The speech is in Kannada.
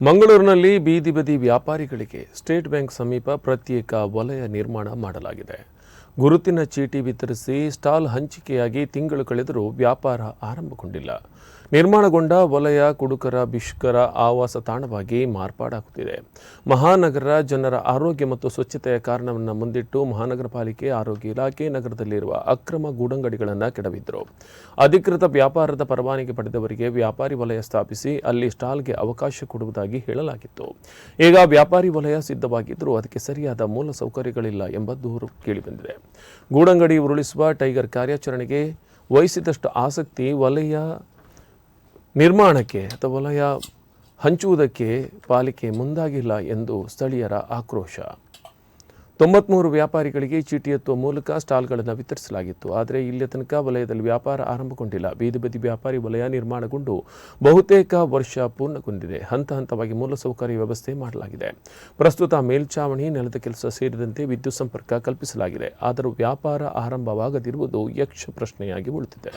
ಮಂಗಳೂರಿನಲ್ಲಿ ಬೀದಿ ಬದಿ ವ್ಯಾಪಾರಿಗಳಿಗೆ ಸ್ಟೇಟ್ ಬ್ಯಾಂಕ್ ಸಮೀಪ ಪ್ರತ್ಯೇಕ ವಲಯ ನಿರ್ಮಾಣ ಮಾಡಲಾಗಿದೆ. ಗುರುತಿನ ಚೀಟಿ ವಿತರಿಸಿ ಸ್ಟಾಲ್ ಹಂಚಿಕೆಯಾಗಿ ತಿಂಗಳು ಕಳೆದರೂ ವ್ಯಾಪಾರ ಆರಂಭಗೊಂಡಿಲ್ಲ. ನಿರ್ಮಾಣಗೊಂಡ ವಲಯ ಕುಡುಕರ ಭಿಕ್ಷುಕರ ಆವಾಸ ತಾಣವಾಗಿ ಮಾರ್ಪಾಡಾಗುತ್ತಿದೆ. ಮಹಾನಗರ ಜನರ ಆರೋಗ್ಯ ಮತ್ತು ಸ್ವಚ್ಛತೆಯ ಕಾರಣವನ್ನು ಮುಂದಿಟ್ಟು ಮಹಾನಗರ ಪಾಲಿಕೆ, ಆರೋಗ್ಯ ಇಲಾಖೆ ನಗರದಲ್ಲಿರುವ ಅಕ್ರಮ ಗೂಡಂಗಡಿಗಳನ್ನು ಕೆಡವಿದ್ದರು. ಅಧಿಕೃತ ವ್ಯಾಪಾರದ ಪರವಾನಗಿ ಪಡೆದವರಿಗೆ ವ್ಯಾಪಾರಿ ವಲಯ ಸ್ಥಾಪಿಸಿ ಅಲ್ಲಿ ಸ್ಟಾಲ್ಗೆ ಅವಕಾಶ ಕೊಡುವುದಾಗಿ ಹೇಳಲಾಗಿತ್ತು. ಈಗ ವ್ಯಾಪಾರಿ ವಲಯ ಸಿದ್ಧವಾಗಿದ್ದರೂ ಅದಕ್ಕೆ ಸರಿಯಾದ ಮೂಲ ಸೌಕರ್ಯಗಳಿಲ್ಲ ಎಂಬ ದೂರು ಕೇಳಿಬಂದಿದೆ. ಗೂಡಂಗಡಿ ಉರುಳಿಸುವ ಟೈಗರ್ ಕಾರ್ಯಾಚರಣೆಗೆ ವಹಿಸಿದಷ್ಟು ಆಸಕ್ತಿ ವಲಯ ನಿರ್ಮಾಣಕ್ಕೆ ಅಥವಾ ವಲಯ ಹಂಚುವುದಕ್ಕೆ ಪಾಲಿಕೆ ಮುಂದಾಗಿಲ್ಲ ಎಂದು ಸ್ಥಳೀಯರ ಆಕ್ರೋಶ. 93 ವ್ಯಾಪಾರಿಗಳಿಗೆ ಚೀಟಿ ಎತ್ತುವ ಮೂಲಕ ಸ್ಟಾಲ್ಗಳನ್ನು ವಿತರಿಸಲಾಗಿತ್ತು. ಆದರೆ ಇಲ್ಲಿಯ ತನಕ ವಲಯದಲ್ಲಿ ವ್ಯಾಪಾರ ಆರಂಭಗೊಂಡಿಲ್ಲ. ಬೀದಿ ಬದಿ ವ್ಯಾಪಾರಿ ವಲಯ ನಿರ್ಮಾಣಗೊಂಡು ಬಹುತೇಕ ವರ್ಷ ಪೂರ್ಣಗೊಂಡಿದೆ. ಹಂತ ಹಂತವಾಗಿ ಮೂಲಸೌಕರ್ಯ ವ್ಯವಸ್ಥೆ ಮಾಡಲಾಗಿದೆ. ಪ್ರಸ್ತುತ ಮೇಲ್ಛಾವಣಿ, ನೆಲದ ಕೆಲಸ ಸೇರಿದಂತೆ ವಿದ್ಯುತ್ ಸಂಪರ್ಕ ಕಲ್ಪಿಸಲಾಗಿದೆ. ಆದರೂ ವ್ಯಾಪಾರ ಆರಂಭವಾಗದಿರುವುದು ಯಕ್ಷ ಪ್ರಶ್ನೆಯಾಗಿ ಉಳಿದಿದೆ.